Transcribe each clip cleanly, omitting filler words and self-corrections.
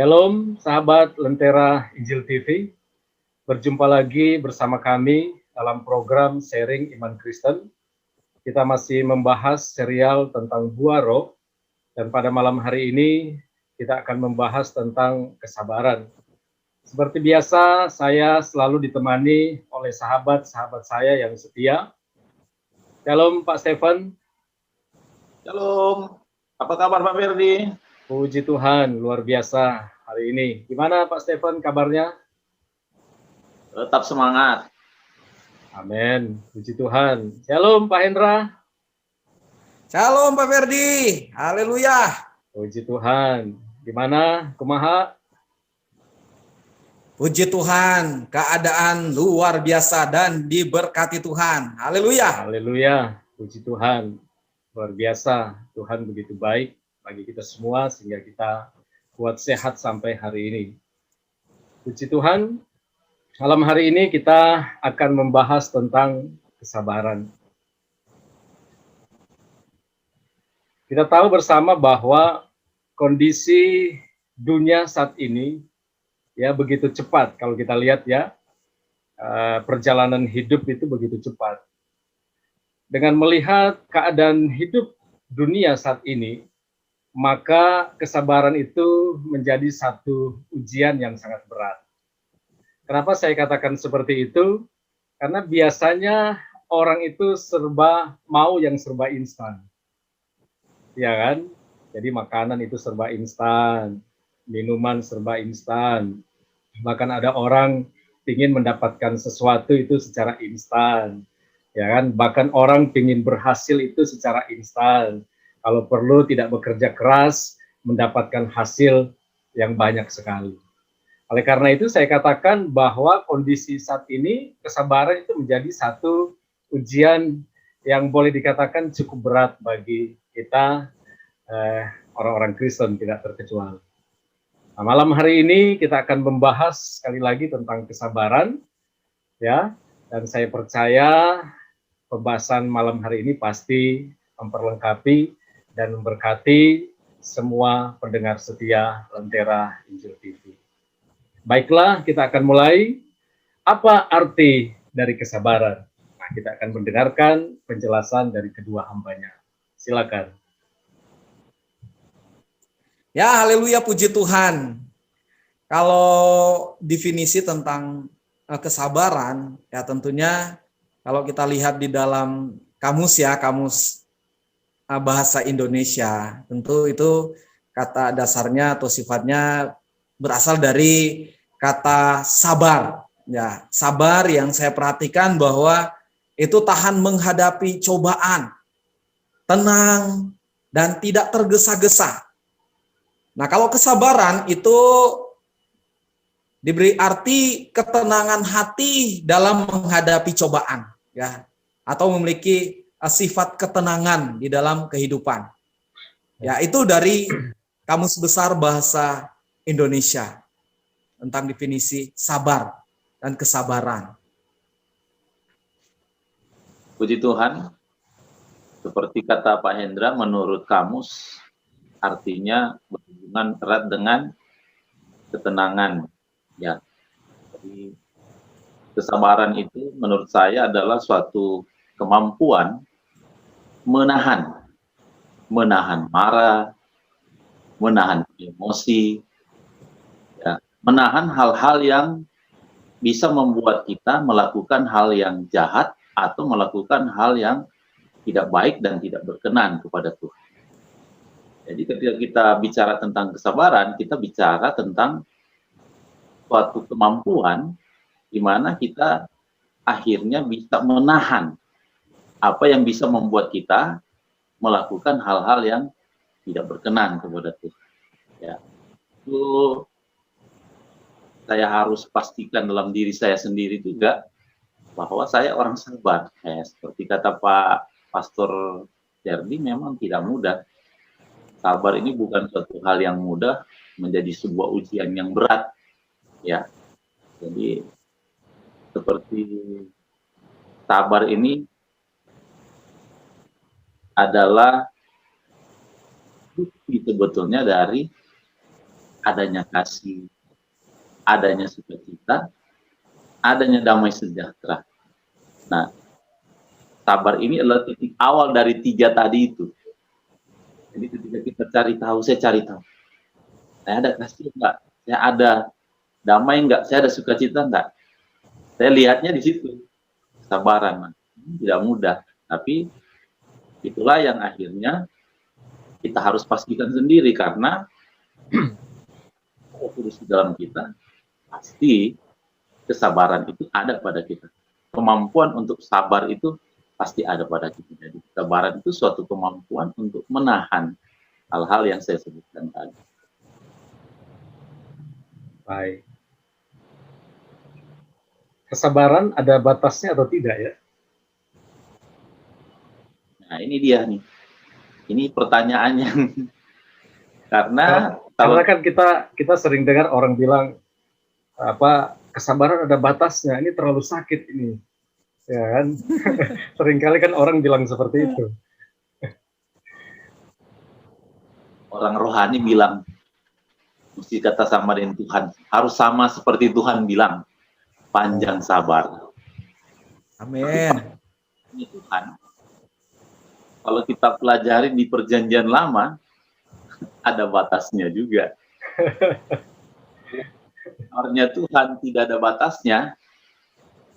Shalom, sahabat Lentera Injil TV. Berjumpa lagi bersama kami dalam program Sharing Iman Kristen. Kita masih membahas serial tentang buah roh, dan pada malam hari ini kita akan membahas tentang kesabaran. Seperti biasa, saya selalu ditemani oleh sahabat-sahabat saya yang setia. Shalom Pak Stephen. Shalom, apa kabar Pak Ferdi? Puji Tuhan, luar biasa hari ini. Gimana Pak Stephen kabarnya? Tetap semangat. Amin, puji Tuhan. Shalom Pak Hendra. Shalom Pak Ferdi, haleluya. Puji Tuhan. Gimana, kumaha? Puji Tuhan, keadaan luar biasa dan diberkati Tuhan. Haleluya. Haleluya, puji Tuhan. Luar biasa, Tuhan begitu baik bagi kita semua sehingga kita kuat sehat sampai hari ini. Puji Tuhan, malam hari ini kita akan membahas tentang kesabaran. Kita tahu bersama bahwa kondisi dunia saat ini ya begitu cepat. Kalau kita lihat ya, perjalanan hidup itu begitu cepat. Dengan melihat keadaan hidup dunia saat ini, maka kesabaran itu menjadi satu ujian yang sangat berat. Kenapa saya katakan seperti itu? Karena biasanya orang itu serba mau yang serba instan. Ya kan? Jadi makanan itu serba instan, minuman serba instan. Bahkan ada orang ingin mendapatkan sesuatu itu secara instan. Ya kan? Bahkan orang ingin berhasil itu secara instan. Kalau perlu tidak bekerja keras, mendapatkan hasil yang banyak sekali. Oleh karena itu saya katakan bahwa kondisi saat ini, kesabaran itu menjadi satu ujian yang boleh dikatakan cukup berat bagi kita, orang-orang Kristen tidak terkecuali. Nah, malam hari ini kita akan membahas sekali lagi tentang kesabaran, ya. Dan saya percaya pembahasan malam hari ini pasti memperlengkapi dan memberkati semua pendengar setia Lentera Injil TV. Baiklah, kita akan mulai. Apa arti dari kesabaran? Nah, kita akan mendengarkan penjelasan dari kedua hambanya. Silakan. Ya, haleluya, puji Tuhan. Kalau definisi tentang kesabaran, ya tentunya kalau kita lihat di dalam kamus ya, kamus bahasa Indonesia, tentu itu kata dasarnya atau sifatnya berasal dari kata sabar. Ya, sabar yang saya perhatikan bahwa itu tahan menghadapi cobaan, tenang dan tidak tergesa-gesa. Nah, kalau kesabaran itu diberi arti ketenangan hati dalam menghadapi cobaan, ya, atau memiliki sifat ketenangan di dalam kehidupan. Ya, itu dari Kamus Besar Bahasa Indonesia tentang definisi sabar dan kesabaran. Puji Tuhan, seperti kata Pak Hendra, menurut kamus artinya berhubungan erat dengan ketenangan. Ya, jadi kesabaran itu menurut saya adalah suatu kemampuan menahan marah, menahan emosi, ya, menahan hal-hal yang bisa membuat kita melakukan hal yang jahat atau melakukan hal yang tidak baik dan tidak berkenan kepada Tuhan. Jadi ketika kita bicara tentang kesabaran, kita bicara tentang suatu kemampuan di mana kita akhirnya bisa menahan apa yang bisa membuat kita melakukan hal-hal yang tidak berkenan kepada Tuhan. Ya, itu saya harus pastikan dalam diri saya sendiri juga bahwa saya orang sabar. Seperti kata Pak Pastor Ferdi, memang tidak mudah. Sabar ini bukan suatu hal yang mudah, menjadi sebuah ujian yang berat. Ya, jadi seperti sabar ini adalah bukti sebetulnya dari adanya kasih, adanya sukacita, adanya damai sejahtera. Nah, sabar ini adalah titik awal dari 3 tadi itu. Jadi ketika kita cari tahu, saya cari tahu. Saya ada kasih enggak? Saya ada damai enggak? Saya ada sukacita enggak? Saya lihatnya di situ. Kesabaran. Tidak mudah. Tapi itulah yang akhirnya kita harus pastikan sendiri, karena terus di dalam kita, pasti kesabaran itu ada pada kita. Kemampuan untuk sabar itu pasti ada pada kita. Jadi kesabaran itu suatu kemampuan untuk menahan hal-hal yang saya sebutkan tadi. Baik. Kesabaran ada batasnya atau tidak ya? Nah, ini dia nih. Ini pertanyaannya. Karena kan kita sering dengar orang bilang kesabaran ada batasnya, ini terlalu sakit ini. Ya kan? Seringkali kan orang bilang seperti itu. Orang rohani bilang, mesti kata sama dengan Tuhan, harus sama seperti Tuhan bilang, panjang sabar. Amin. Ini Tuhan. Kalau kita pelajari di perjanjian lama, ada batasnya juga. Artinya Tuhan tidak ada batasnya,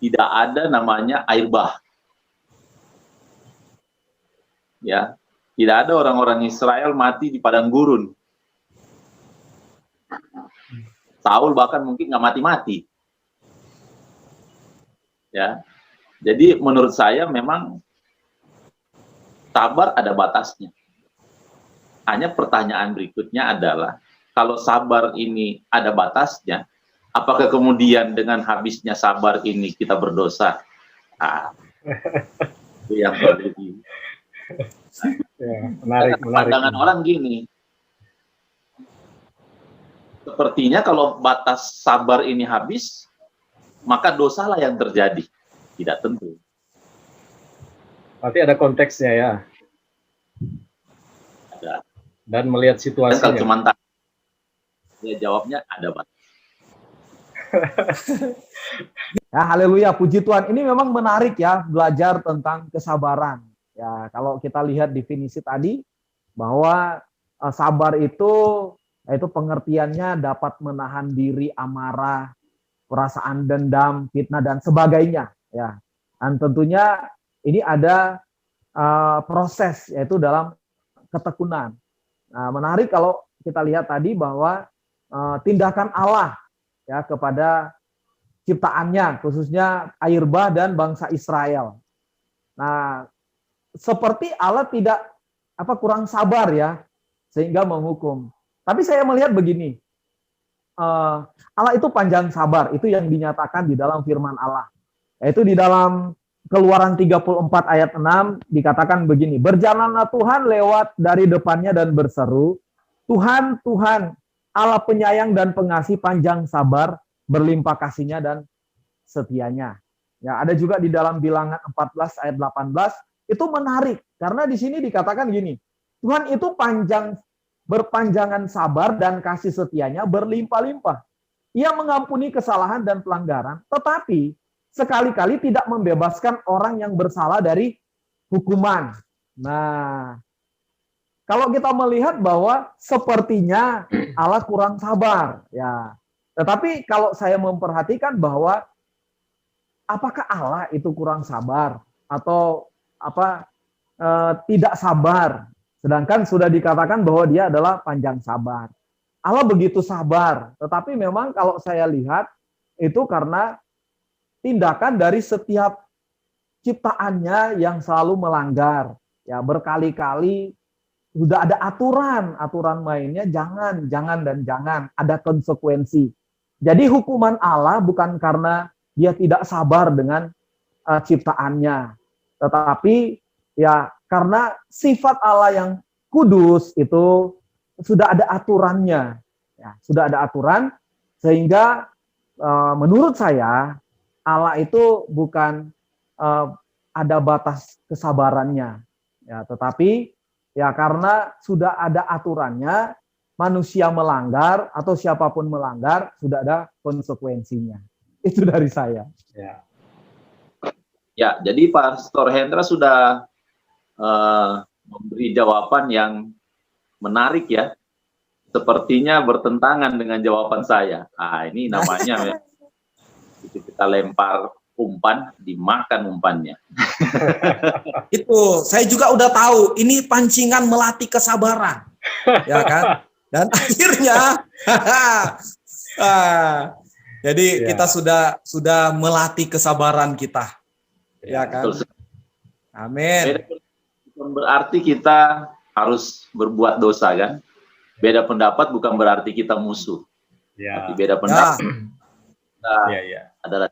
tidak ada namanya air bah. Ya, tidak ada orang-orang Israel mati di padang gurun. Saul bahkan mungkin nggak mati-mati. Ya, jadi menurut saya memang sabar ada batasnya. Hanya pertanyaan berikutnya adalah, kalau sabar ini ada batasnya, apakah kemudian dengan habisnya sabar ini kita berdosa? Itu yang perlu menarik. Pandangan orang gini, sepertinya kalau batas sabar ini habis, maka dosalah yang terjadi. Tidak tentu. Berarti ada konteksnya ya. Ada. Dan melihat situasinya. Kalau cuma ya jawabnya ada batas. Ya, haleluya, puji Tuhan. Ini memang menarik ya, belajar tentang kesabaran. Ya, kalau kita lihat definisi tadi, bahwa sabar itu pengertiannya dapat menahan diri amarah, perasaan dendam, fitnah, dan sebagainya. Ya, dan tentunya ini ada proses, yaitu dalam ketekunan. Nah, menarik kalau kita lihat tadi bahwa tindakan Allah ya kepada ciptaannya, khususnya air bah dan bangsa Israel. Nah, seperti Allah tidak kurang sabar ya, sehingga menghukum. Tapi saya melihat begini, Allah itu panjang sabar, itu yang dinyatakan di dalam firman Allah. Yaitu di dalam Keluaran 34 ayat 6 dikatakan begini, berjalanlah Tuhan lewat dari depannya dan berseru, Tuhan, Tuhan, Allah penyayang dan pengasih, panjang sabar, berlimpah kasihnya dan setianya. Ya, ada juga di dalam Bilangan 14 ayat 18, itu menarik karena di sini dikatakan gini, Tuhan itu berpanjangan sabar dan kasih setianya berlimpah-limpah. Ia mengampuni kesalahan dan pelanggaran, tetapi sekali-kali tidak membebaskan orang yang bersalah dari hukuman. Nah, kalau kita melihat bahwa sepertinya Allah kurang sabar, ya. Tetapi kalau saya memperhatikan bahwa apakah Allah itu kurang sabar atau tidak sabar, sedangkan sudah dikatakan bahwa dia adalah panjang sabar. Allah begitu sabar, tetapi memang kalau saya lihat itu karena tindakan dari setiap ciptaannya yang selalu melanggar. Ya, berkali-kali sudah ada aturan mainnya, jangan, dan jangan, ada konsekuensi. Jadi hukuman Allah bukan karena dia tidak sabar dengan ciptaannya, tetapi ya karena sifat Allah yang kudus itu sudah ada aturannya. Ya, sudah ada aturan, sehingga menurut saya Allah itu bukan ada batas kesabarannya, ya, tetapi ya karena sudah ada aturannya, manusia melanggar atau siapapun melanggar, sudah ada konsekuensinya. Itu dari saya. Ya. Ya, jadi Pastor Hendra sudah memberi jawaban yang menarik ya. Sepertinya bertentangan dengan jawaban saya. Ini namanya itu kita lempar umpan, dimakan umpannya. Itu, saya juga udah tahu, ini pancingan melatih kesabaran. Ya kan? Dan akhirnya jadi kita sudah melatih kesabaran kita. Ya kan? Amin. Bukan berarti kita harus berbuat dosa kan? Beda pendapat bukan berarti kita musuh. Ya. Tapi beda pendapat Ya. adalah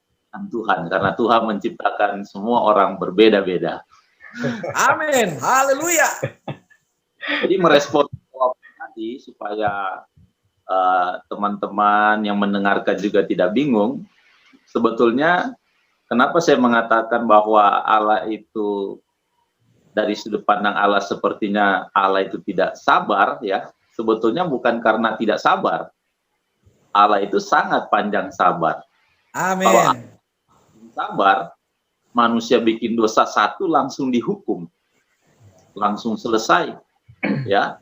Tuhan, karena Tuhan menciptakan semua orang berbeda-beda. Amin. Haleluya. Jadi merespon tadi supaya teman-teman yang mendengarkan juga tidak bingung. Sebetulnya kenapa saya mengatakan bahwa Allah itu, dari sudut pandang Allah sepertinya Allah itu tidak sabar ya. Sebetulnya bukan karena tidak sabar. Allah itu sangat panjang sabar. Amin. Kalau sabar, manusia bikin dosa satu langsung dihukum. Langsung selesai. Ya.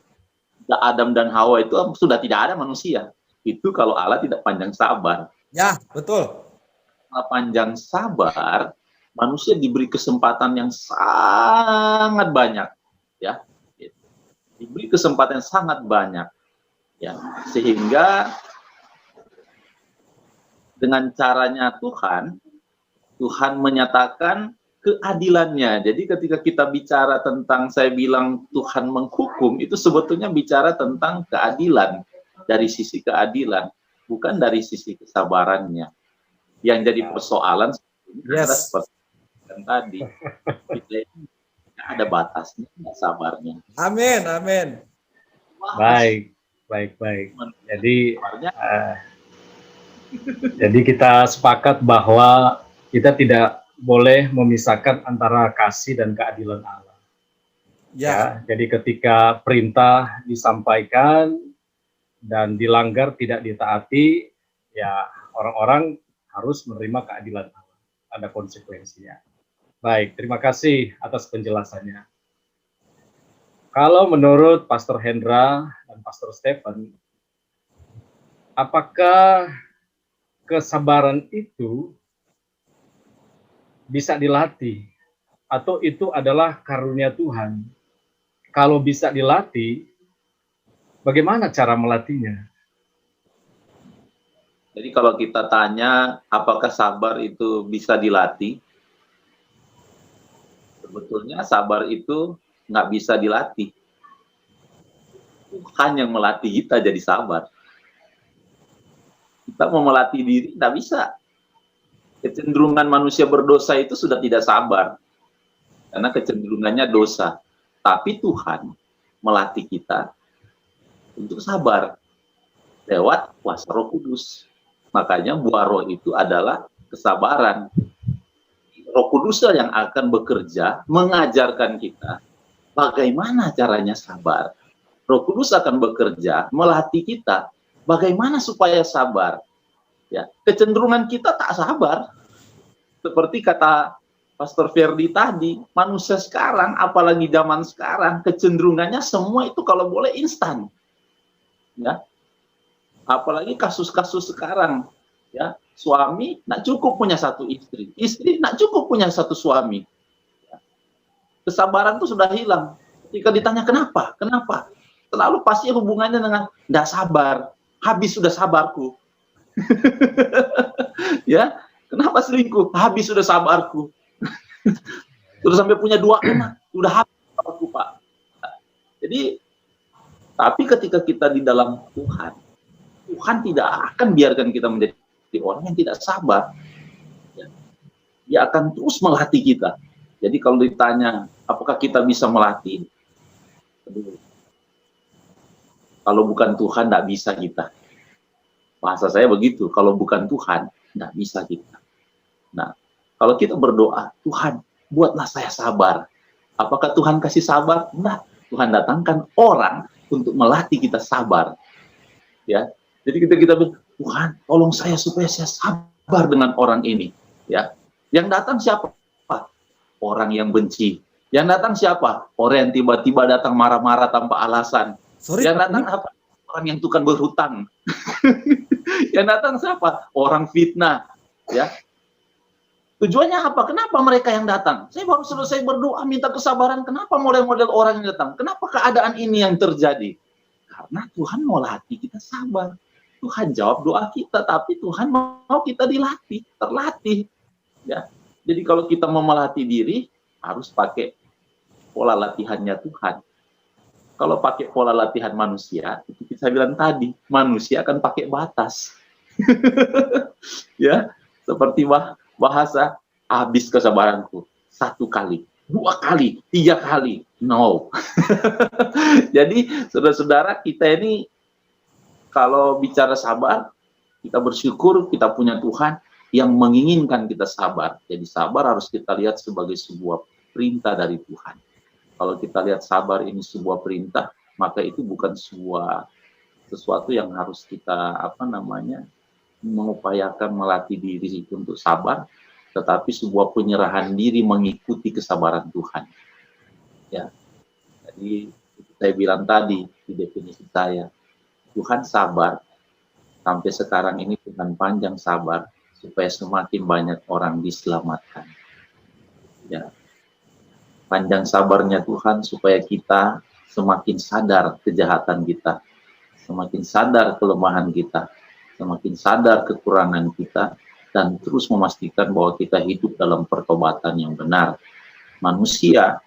Adam dan Hawa itu sudah tidak ada manusia. Itu kalau Allah tidak panjang sabar. Ya, betul. Allah panjang sabar, manusia diberi kesempatan yang sangat banyak. Ya. Diberi kesempatan yang sangat banyak. Ya. Sehingga dengan caranya Tuhan menyatakan keadilannya. Jadi ketika kita bicara tentang, saya bilang Tuhan menghukum, itu sebetulnya bicara tentang keadilan. Dari sisi keadilan, bukan dari sisi kesabarannya. Yang jadi persoalan seperti yang tadi. Kita ini ada batasnya, sabarnya. Amin, amin. Baik. Jadi kita sepakat bahwa kita tidak boleh memisahkan antara kasih dan keadilan Allah. Ya, jadi ketika perintah disampaikan dan dilanggar, tidak ditaati, ya orang-orang harus menerima keadilan Allah. Ada konsekuensinya. Baik, terima kasih atas penjelasannya. Kalau menurut Pastor Hendra dan Pastor Stephen, apakah kesabaran itu bisa dilatih atau itu adalah karunia Tuhan? Kalau bisa dilatih, bagaimana cara melatihnya? Jadi kalau kita tanya apakah sabar itu bisa dilatih, sebetulnya sabar itu nggak bisa dilatih. Tuhan yang melatih kita jadi sabar. Kita mau melatih diri, nggak bisa. Kecenderungan manusia berdosa itu sudah tidak sabar. Karena kecenderungannya dosa. Tapi Tuhan melatih kita untuk sabar. Lewat kuasa Roh Kudus. Makanya buah roh itu adalah kesabaran. Roh Kudus yang akan bekerja, mengajarkan kita bagaimana caranya sabar. Roh Kudus akan bekerja, melatih kita bagaimana supaya sabar. Ya, kecenderungan kita tak sabar. Seperti kata Pastor Ferdi tadi, manusia sekarang, apalagi zaman sekarang, kecenderungannya semua itu kalau boleh instan. Ya. Apalagi kasus-kasus sekarang, ya, suami nak cukup punya satu istri, istri nak cukup punya satu suami. Ya. Kesabaran itu sudah hilang. Ketika ditanya kenapa, selalu pasti hubungannya dengan tidak sabar, habis sudah sabarku. Ya, kenapa selingkuh? Habis sudah sabarku. Sudah sampai punya 2 anak, sudah habis sabarku, Pak. Jadi, tapi ketika kita di dalam Tuhan, Tuhan tidak akan biarkan kita menjadi orang yang tidak sabar. Dia akan terus melatih kita. Jadi kalau ditanya, apakah kita bisa melatih? Kalau bukan Tuhan, tidak bisa kita. Bahasa saya begitu, kalau bukan Tuhan, tidak bisa kita. Nah, kalau kita berdoa, Tuhan, buatlah saya sabar. Apakah Tuhan kasih sabar? Enggak. Tuhan datangkan orang untuk melatih kita sabar. ya. Jadi kita bilang, Tuhan, tolong saya supaya saya sabar dengan orang ini, ya. Yang datang siapa? Orang yang benci. Yang datang siapa? Orang yang tiba-tiba datang marah-marah tanpa alasan. Yang datang apa? Orang yang tukang berhutang. Yang datang siapa? Orang fitnah, ya. Tujuannya apa? Kenapa mereka yang datang? Saya baru selesai berdoa minta kesabaran. Kenapa model-model orang yang datang? Kenapa keadaan ini yang terjadi? Karena Tuhan mau latih kita sabar. Tuhan jawab doa kita, tapi Tuhan mau kita dilatih, terlatih. Ya. Jadi kalau kita mau melatih diri, harus pakai pola latihannya Tuhan. Kalau pakai pola latihan manusia, itu saya bilang tadi, manusia akan pakai batas. Ya, seperti bahasa, habis kesabaranku 1 kali, 2 kali, 3 kali, no. Jadi saudara-saudara, kita ini kalau bicara sabar, kita bersyukur kita punya Tuhan yang menginginkan kita sabar. Jadi sabar harus kita lihat sebagai sebuah perintah dari Tuhan. Kalau kita lihat sabar ini sebuah perintah, maka itu bukan sesuatu yang harus kita mengupayakan melatih diri untuk sabar, tetapi sebuah penyerahan diri mengikuti kesabaran Tuhan. Ya, jadi saya bilang tadi di definisi saya, Tuhan sabar sampai sekarang ini Tuhan panjang sabar supaya semakin banyak orang diselamatkan. Ya, panjang sabarnya Tuhan supaya kita semakin sadar kejahatan kita, semakin sadar kelemahan kita, semakin sadar kekurangan kita, dan terus memastikan bahwa kita hidup dalam pertobatan yang benar. Manusia,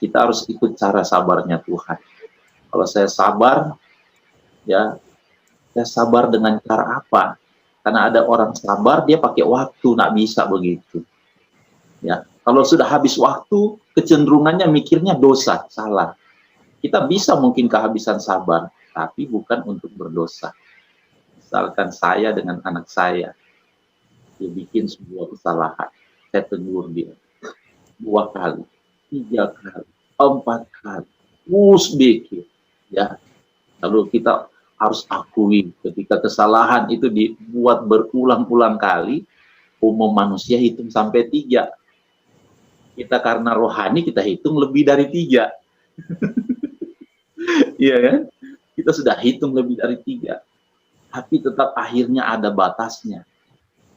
kita harus ikut cara sabarnya Tuhan. Kalau saya sabar, ya, saya sabar dengan cara apa? Karena ada orang sabar, dia pakai waktu, nggak bisa begitu. Ya, kalau sudah habis waktu, kecenderungannya mikirnya dosa, salah. Kita bisa mungkin kehabisan sabar, tapi bukan untuk berdosa. Misalkan saya dengan anak saya, dia bikin sebuah kesalahan, saya tegur dia 2 kali, 3 kali, 4 kali, terus bikin, ya. Lalu kita harus akui ketika kesalahan itu dibuat berulang-ulang kali, umum manusia hitung sampai 3. Kita karena rohani kita hitung lebih dari 3. Iya kan? Kita sudah hitung lebih dari 3. Tapi tetap akhirnya ada batasnya.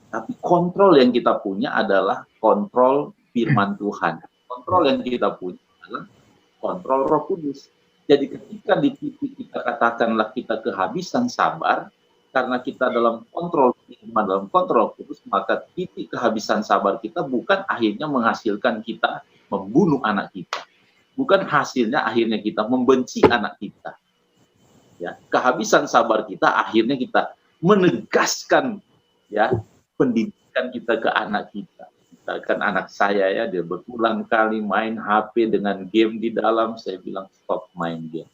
Tapi kontrol yang kita punya adalah kontrol firman Tuhan. Kontrol yang kita punya adalah kontrol Roh Kudus. Jadi ketika di titik kita katakanlah kita kehabisan sabar, karena kita dalam kontrol firman, dalam kontrol Kudus, maka titik kehabisan sabar kita bukan akhirnya menghasilkan kita membunuh anak kita. Bukan hasilnya akhirnya kita membenci anak kita. Ya, kehabisan sabar kita akhirnya kita menegaskan, ya, pendidikan kita ke anak kita. Misalkan anak saya, ya, dia berulang kali main HP dengan game di dalam, saya bilang stop main game.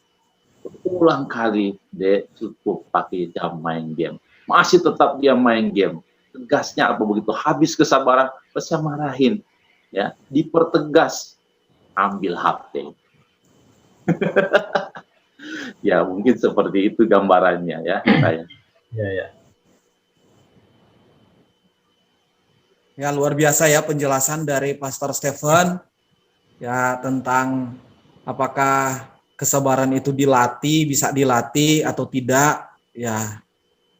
Berulang kali dia cukup pakai jam main game, masih tetap dia main game. Tegasnya apa begitu? Habis kesabaran, saya marahin, ya, dipertegas, ambil HP. Ya, mungkin seperti itu gambarannya, ya, saya. Ya. Ya, luar biasa ya penjelasan dari Pastor Stephen ya tentang apakah kesabaran itu dilatih, bisa dilatih atau tidak. Ya,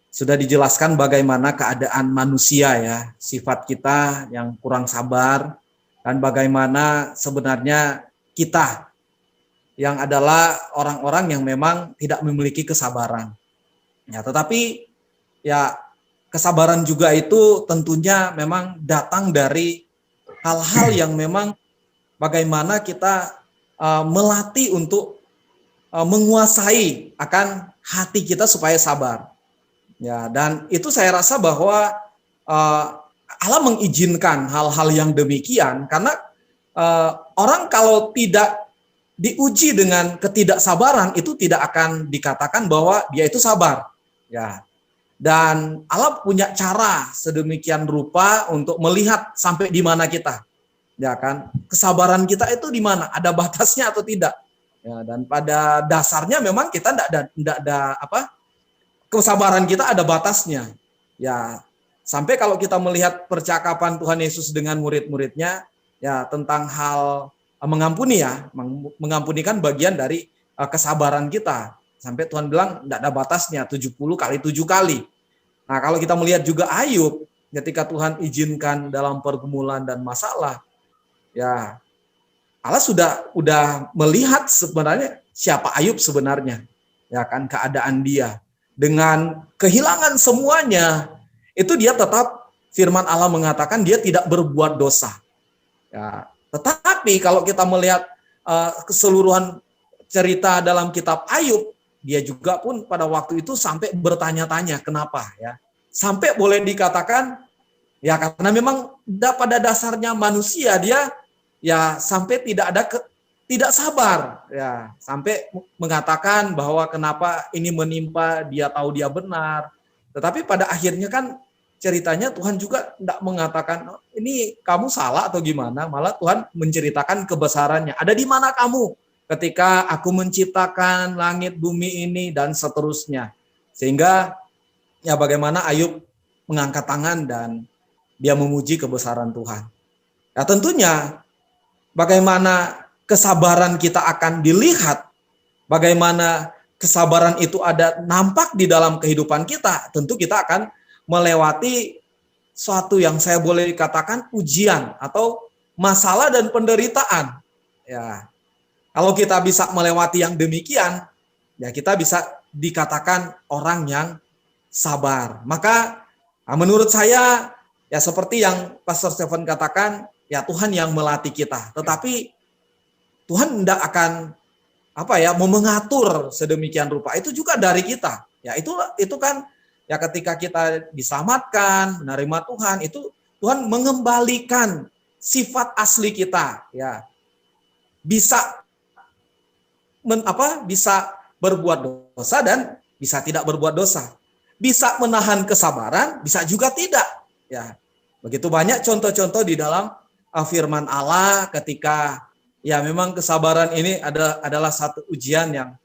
sudah dijelaskan bagaimana keadaan manusia ya, sifat kita yang kurang sabar, dan bagaimana sebenarnya kita yang adalah orang-orang yang memang tidak memiliki kesabaran. Ya, tetapi ya kesabaran juga itu tentunya memang datang dari hal-hal yang memang bagaimana kita melatih untuk menguasai akan hati kita supaya sabar. Ya, dan itu saya rasa bahwa Allah mengizinkan hal-hal yang demikian karena orang kalau tidak diuji dengan ketidaksabaran itu tidak akan dikatakan bahwa dia itu sabar. Ya. Dan Allah punya cara sedemikian rupa untuk melihat sampai di mana kita. Ya kan? Kesabaran kita itu di mana? Ada batasnya atau tidak? Ya, dan pada dasarnya memang kita tidak ada kesabaran kita ada batasnya. Ya, sampai kalau kita melihat percakapan Tuhan Yesus dengan murid-muridnya, ya tentang hal mengampuni ya, mengampuni kan bagian dari kesabaran kita. Sampai Tuhan bilang tidak ada batasnya, 70 kali 7 kali. Nah, kalau kita melihat juga Ayub, ketika Tuhan izinkan dalam pergumulan dan masalah, ya Allah sudah melihat sebenarnya siapa Ayub sebenarnya, ya kan, keadaan dia dengan kehilangan semuanya, itu dia tetap, firman Allah mengatakan dia tidak berbuat dosa. Ya, tetapi kalau kita melihat keseluruhan cerita dalam kitab Ayub, dia juga pun pada waktu itu sampai bertanya-tanya kenapa ya, sampai boleh dikatakan ya karena memang pada dasarnya manusia dia ya sampai tidak sabar ya, sampai mengatakan bahwa kenapa ini menimpa dia, tahu dia benar, tetapi pada akhirnya kan ceritanya Tuhan juga tidak mengatakan ini kamu salah atau gimana, malah Tuhan menceritakan kebesarannya. Ada di mana kamu ketika aku menciptakan langit bumi ini dan seterusnya, sehingga ya bagaimana Ayub mengangkat tangan dan dia memuji kebesaran Tuhan. Ya tentunya bagaimana kesabaran kita akan dilihat, bagaimana kesabaran itu ada nampak di dalam kehidupan kita, tentu kita akan melewati suatu yang saya boleh katakan ujian atau masalah dan penderitaan. Ya, kalau kita bisa melewati yang demikian, ya kita bisa dikatakan orang yang sabar. Maka menurut saya ya seperti yang Pastor Stephen katakan, ya Tuhan yang melatih kita. Tetapi Tuhan tidak akan mau mengatur sedemikian rupa. Itu juga dari kita. Ya itu kan ya ketika kita diselamatkan, menerima Tuhan, itu Tuhan mengembalikan sifat asli kita. Ya bisa bisa berbuat dosa dan bisa tidak berbuat dosa. Bisa menahan kesabaran, bisa juga tidak. Ya, begitu banyak contoh-contoh di dalam firman Allah ketika ya memang kesabaran ini adalah satu ujian yang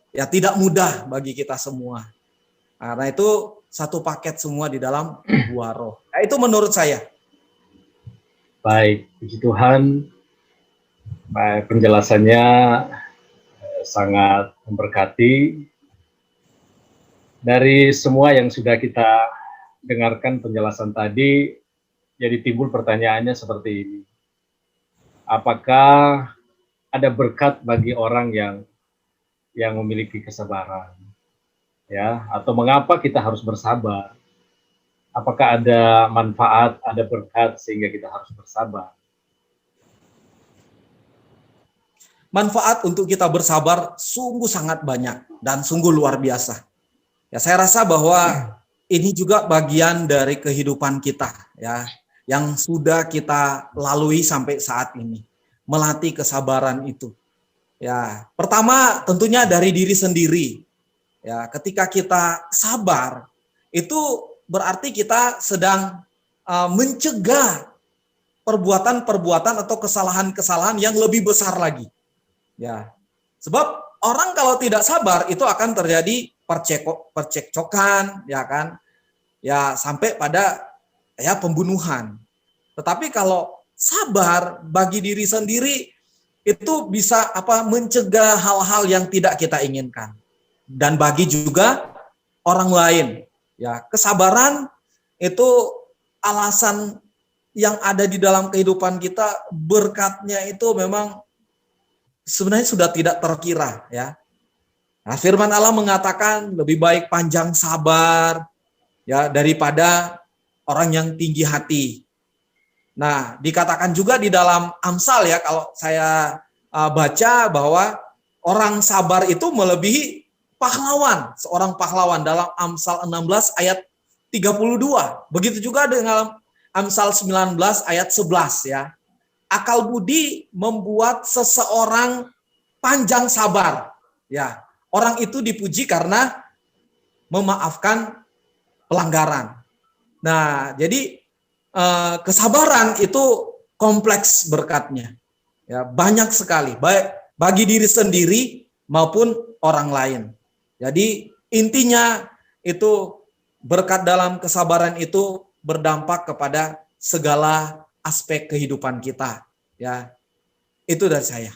ya tidak mudah bagi kita semua. Karena itu satu paket semua di dalam buah roh. Nah, itu menurut saya. Baik, puji Tuhan. Baik, penjelasannya sangat memberkati. Dari semua yang sudah kita dengarkan penjelasan tadi, jadi timbul pertanyaannya seperti ini. Apakah ada berkat bagi orang yang memiliki kesabaran? Ya, atau mengapa kita harus bersabar? Apakah ada manfaat, ada berkat sehingga kita harus bersabar? Manfaat untuk kita bersabar sungguh sangat banyak dan sungguh luar biasa. Ya, saya rasa bahwa ini juga bagian dari kehidupan kita ya, yang sudah kita lalui sampai saat ini, melatih kesabaran itu. Ya, pertama tentunya dari diri sendiri. Ya, ketika kita sabar, itu berarti kita sedang mencegah perbuatan-perbuatan atau kesalahan-kesalahan yang lebih besar lagi. Ya, sebab orang kalau tidak sabar itu akan terjadi percekcokan, ya kan? Ya, sampai pada ya pembunuhan. Tetapi kalau sabar bagi diri sendiri itu bisa mencegah hal-hal yang tidak kita inginkan. Dan bagi juga orang lain. Ya, kesabaran itu alasan yang ada di dalam kehidupan kita, berkatnya itu memang sebenarnya sudah tidak terkira ya. Nah, firman Allah mengatakan lebih baik panjang sabar ya daripada orang yang tinggi hati. Nah, dikatakan juga di dalam Amsal ya, kalau saya baca bahwa orang sabar itu melebihi pahlawan, seorang pahlawan dalam Amsal 16 ayat 32. Begitu juga dengan Amsal 19 ayat 11 ya. Akal budi membuat seseorang panjang sabar. Ya, orang itu dipuji karena memaafkan pelanggaran. Nah, jadi kesabaran itu kompleks berkatnya. Ya, banyak sekali, baik bagi diri sendiri maupun orang lain. Jadi intinya itu berkat dalam kesabaran itu berdampak kepada segala aspek kehidupan kita. Ya, itu dari saya.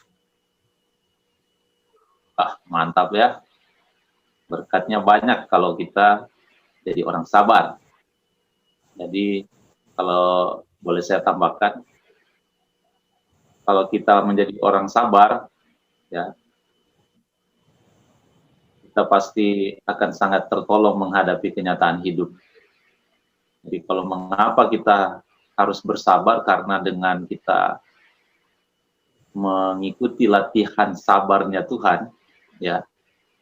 Mantap ya. Berkatnya banyak kalau kita jadi orang sabar. Jadi kalau boleh saya tambahkan, kalau kita menjadi orang sabar, ya, kita pasti akan sangat tertolong menghadapi kenyataan hidup. Jadi kalau mengapa kita harus bersabar, karena dengan kita mengikuti latihan sabarnya Tuhan, ya,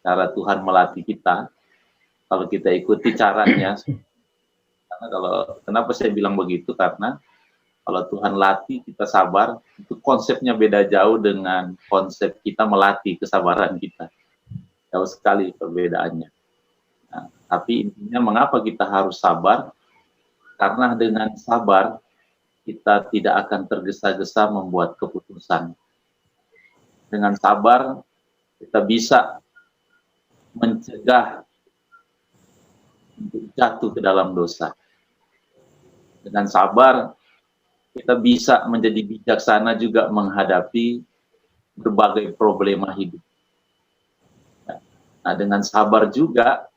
cara Tuhan melatih kita, kalau kita ikuti caranya, karena kenapa saya bilang begitu, karena kalau Tuhan latih kita sabar, itu konsepnya beda jauh dengan konsep kita melatih kesabaran kita. Jauh sekali perbedaannya. Nah, tapi intinya mengapa kita harus sabar? Karena dengan sabar, kita tidak akan tergesa-gesa membuat keputusan. Dengan sabar, kita bisa mencegah untuk jatuh ke dalam dosa. Dengan sabar, kita bisa menjadi bijaksana juga menghadapi berbagai problema hidup. Nah, dengan sabar juga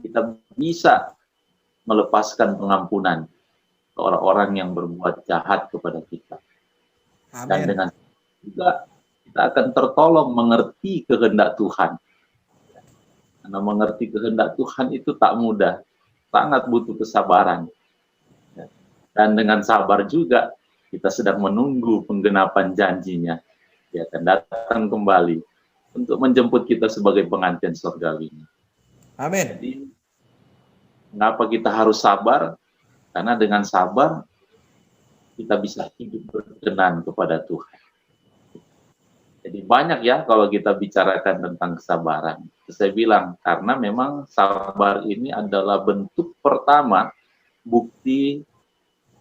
kita bisa melepaskan pengampunan ke orang-orang yang berbuat jahat kepada kita. Amin. Dan dengan juga kita akan tertolong mengerti kehendak Tuhan. Karena mengerti kehendak Tuhan itu tak mudah, sangat butuh kesabaran. Dan dengan sabar juga kita sedang menunggu penggenapan janjinya. Dia akan datang kembali untuk menjemput kita sebagai pengantin surgawi. Amin. Jadi, mengapa kita harus sabar? Karena dengan sabar kita bisa hidup berkenan kepada Tuhan. Jadi banyak ya kalau kita bicarakan tentang kesabaran. Saya bilang karena memang sabar ini adalah bentuk pertama bukti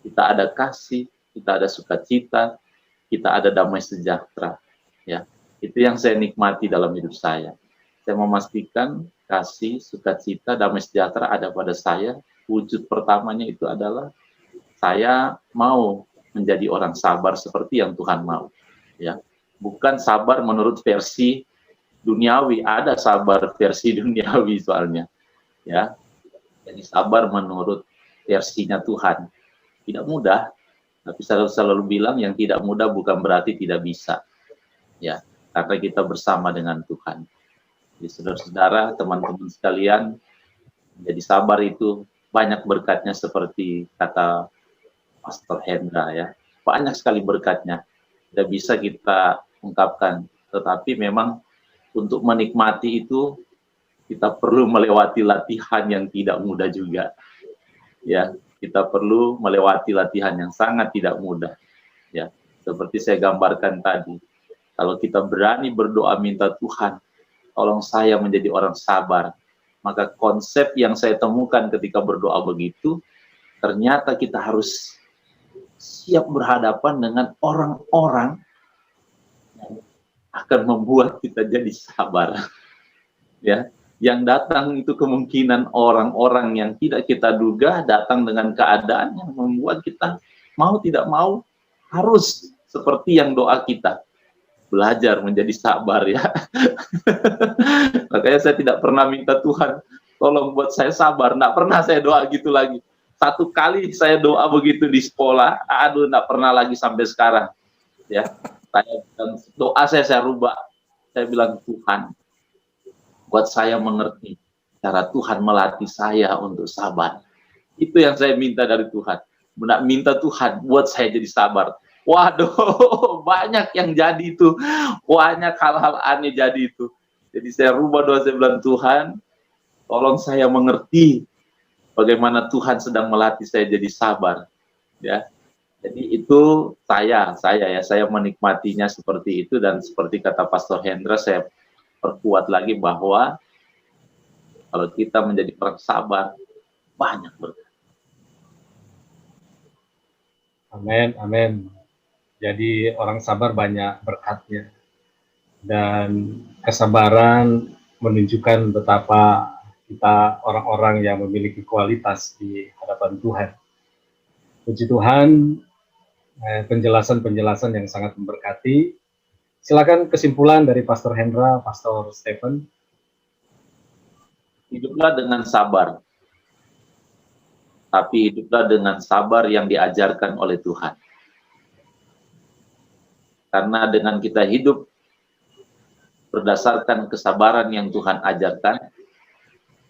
kita ada kasih, kita ada sukacita, kita ada damai sejahtera. Ya, itu yang saya nikmati dalam hidup saya. Saya memastikan kasih, sukacita, damai sejahtera ada pada saya. Wujud pertamanya itu adalah saya mau menjadi orang sabar seperti yang Tuhan mau. Ya, bukan sabar menurut versi duniawi. Ada sabar versi duniawi soalnya. Ya, jadi sabar menurut versinya Tuhan. Tidak mudah, tapi saya selalu bilang yang tidak mudah bukan berarti tidak bisa. Ya, karena kita bersama dengan Tuhan. Jadi saudara-saudara, teman-teman sekalian, jadi sabar itu banyak berkatnya seperti kata Pastor Hendra ya. Banyak sekali berkatnya. Tidak bisa kita ungkapkan, tetapi memang untuk menikmati itu kita perlu melewati latihan yang tidak mudah juga. Ya, kita perlu melewati latihan yang sangat tidak mudah. Ya, seperti saya gambarkan tadi. Kalau kita berani berdoa minta Tuhan, tolong saya menjadi orang sabar. Maka konsep yang saya temukan ketika berdoa begitu, ternyata kita harus siap berhadapan dengan orang-orang yang akan membuat kita jadi sabar. Ya, yang datang itu kemungkinan orang-orang yang tidak kita duga datang dengan keadaan yang membuat kita mau tidak mau harus seperti yang doa kita. Belajar menjadi sabar ya. Makanya saya tidak pernah minta Tuhan tolong buat saya sabar. Nggak pernah saya doa gitu lagi. Satu kali saya doa begitu di sekolah, aduh nggak pernah lagi sampai sekarang. Ya, doa saya rubah. Saya bilang Tuhan, buat saya mengerti cara Tuhan melatih saya untuk sabar. Itu yang saya minta dari Tuhan. Benar minta Tuhan buat saya jadi sabar. Waduh, banyak yang jadi itu. Banyak hal-hal aneh jadi itu. Jadi saya rubah doa, saya bilang Tuhan, tolong saya mengerti bagaimana Tuhan sedang melatih saya jadi sabar. Ya. Jadi itu saya menikmatinya seperti itu, dan seperti kata Pastor Hendra, saya perkuat lagi bahwa kalau kita menjadi orang sabar, banyak berkat. Amin, amin. Jadi orang sabar banyak berkatnya. Dan kesabaran menunjukkan betapa kita orang-orang yang memiliki kualitas di hadapan Tuhan. Puji Tuhan, penjelasan-penjelasan yang sangat memberkati. Silakan kesimpulan dari Pastor Hendra, Pastor Stephen. Hiduplah dengan sabar, tapi hiduplah dengan sabar yang diajarkan oleh Tuhan. Karena dengan kita hidup berdasarkan kesabaran yang Tuhan ajarkan,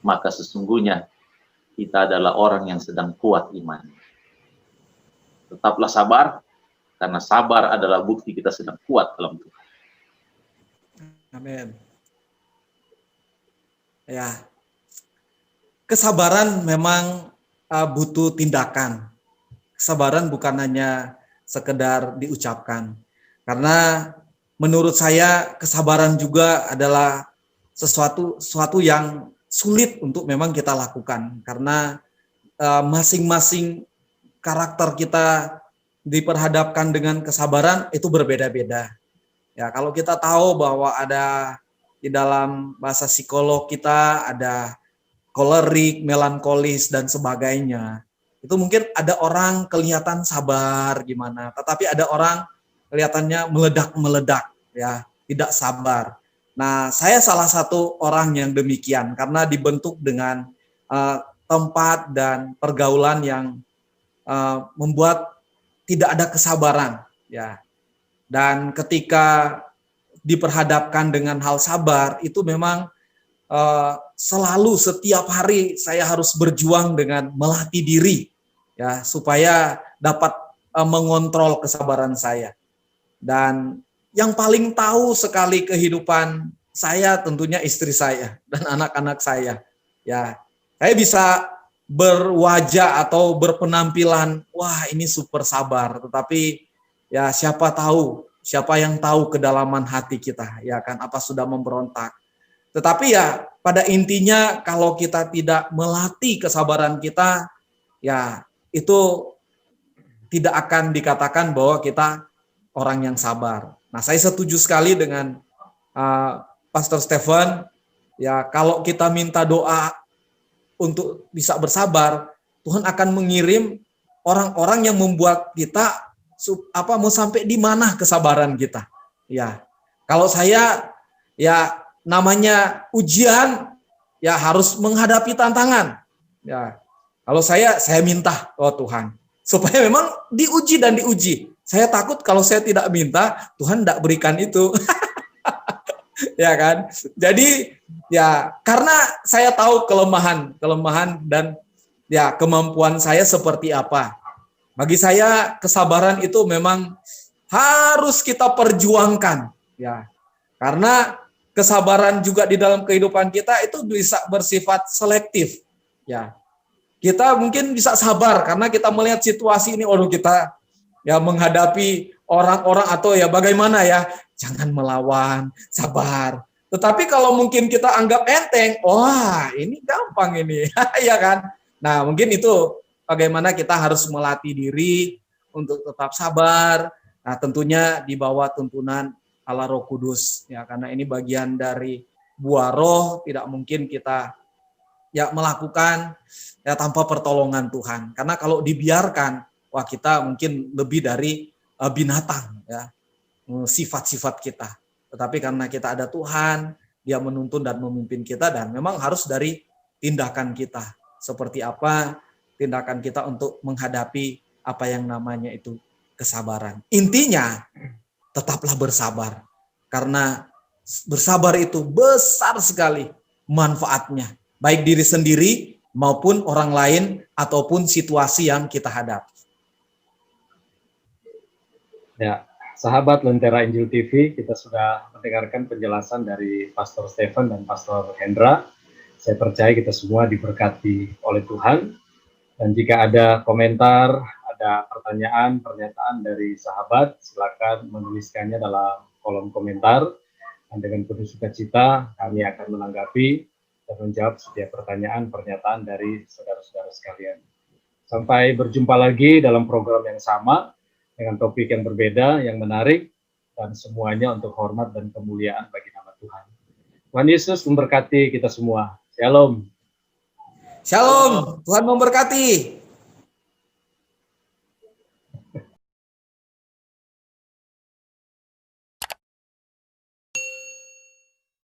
maka sesungguhnya kita adalah orang yang sedang kuat iman. Tetaplah sabar, karena sabar adalah bukti kita sedang kuat dalam Tuhan. Amin. Ya, kesabaran memang butuh tindakan. Kesabaran bukan hanya sekedar diucapkan. Karena menurut saya kesabaran juga adalah sesuatu yang sulit untuk memang kita lakukan. Karena masing-masing karakter kita diperhadapkan dengan kesabaran itu berbeda-beda. Ya, kalau kita tahu bahwa ada di dalam bahasa psikolog kita ada kolerik, melankolis, dan sebagainya. Itu mungkin ada orang kelihatan sabar gimana, tetapi ada orang kelihatannya meledak-meledak, ya, tidak sabar. Nah, saya salah satu orang yang demikian karena dibentuk dengan tempat dan pergaulan yang membuat tidak ada kesabaran, ya. Dan ketika diperhadapkan dengan hal sabar, itu memang selalu setiap hari saya harus berjuang dengan melatih diri, ya, supaya dapat mengontrol kesabaran saya. Dan yang paling tahu sekali kehidupan saya tentunya istri saya dan anak-anak saya. Ya, saya bisa berwajah atau berpenampilan, wah ini super sabar, tetapi ya siapa yang tahu kedalaman hati kita, ya kan, apa sudah memberontak. Tetapi ya pada intinya kalau kita tidak melatih kesabaran kita, ya itu tidak akan dikatakan bahwa kita orang yang sabar. Nah, saya setuju sekali dengan Pastor Stephen, ya kalau kita minta doa untuk bisa bersabar, Tuhan akan mengirim orang-orang yang membuat kita mau sampai di mana kesabaran kita. Ya, kalau saya ya namanya ujian, ya harus menghadapi tantangan. Ya, kalau saya minta, oh Tuhan, supaya memang diuji dan diuji. Saya takut kalau saya tidak minta, Tuhan tidak berikan itu. Ya kan? Jadi ya karena saya tahu kelemahan dan ya kemampuan saya seperti apa. Bagi saya kesabaran itu memang harus kita perjuangkan, ya. Karena kesabaran juga di dalam kehidupan kita itu bisa bersifat selektif, ya. Kita mungkin bisa sabar karena kita melihat situasi ini, kita ya menghadapi orang-orang atau ya bagaimana ya, jangan melawan, sabar. Tetapi kalau mungkin kita anggap enteng, wah ini gampang ini, ya kan? Nah mungkin itu bagaimana kita harus melatih diri untuk tetap sabar. Nah tentunya di bawah tuntunan Allah Roh Kudus, ya karena ini bagian dari buah roh, tidak mungkin kita ya melakukan ya tanpa pertolongan Tuhan. Karena kalau dibiarkan, wah kita mungkin lebih dari binatang, ya sifat-sifat kita. Tetapi karena kita ada Tuhan, Dia menuntun dan memimpin kita, dan memang harus dari tindakan kita. Seperti apa tindakan kita untuk menghadapi apa yang namanya itu kesabaran. Intinya tetaplah bersabar, karena bersabar itu besar sekali manfaatnya, baik diri sendiri maupun orang lain ataupun situasi yang kita hadapi. Ya, sahabat Lentera Injil TV, kita sudah mendengarkan penjelasan dari Pastor Stephen dan Pastor Hendra. Saya percaya kita semua diberkati oleh Tuhan. Dan jika ada komentar, ada pertanyaan, pernyataan dari sahabat, silakan menuliskannya dalam kolom komentar. Dan dengan penuh sukacita, kami akan menanggapi dan menjawab setiap pertanyaan, pernyataan dari saudara-saudara sekalian. Sampai berjumpa lagi dalam program yang sama, dengan topik yang berbeda, yang menarik, dan semuanya untuk hormat dan kemuliaan bagi nama Tuhan. Tuhan Yesus memberkati kita semua. Shalom. Shalom, Tuhan memberkati.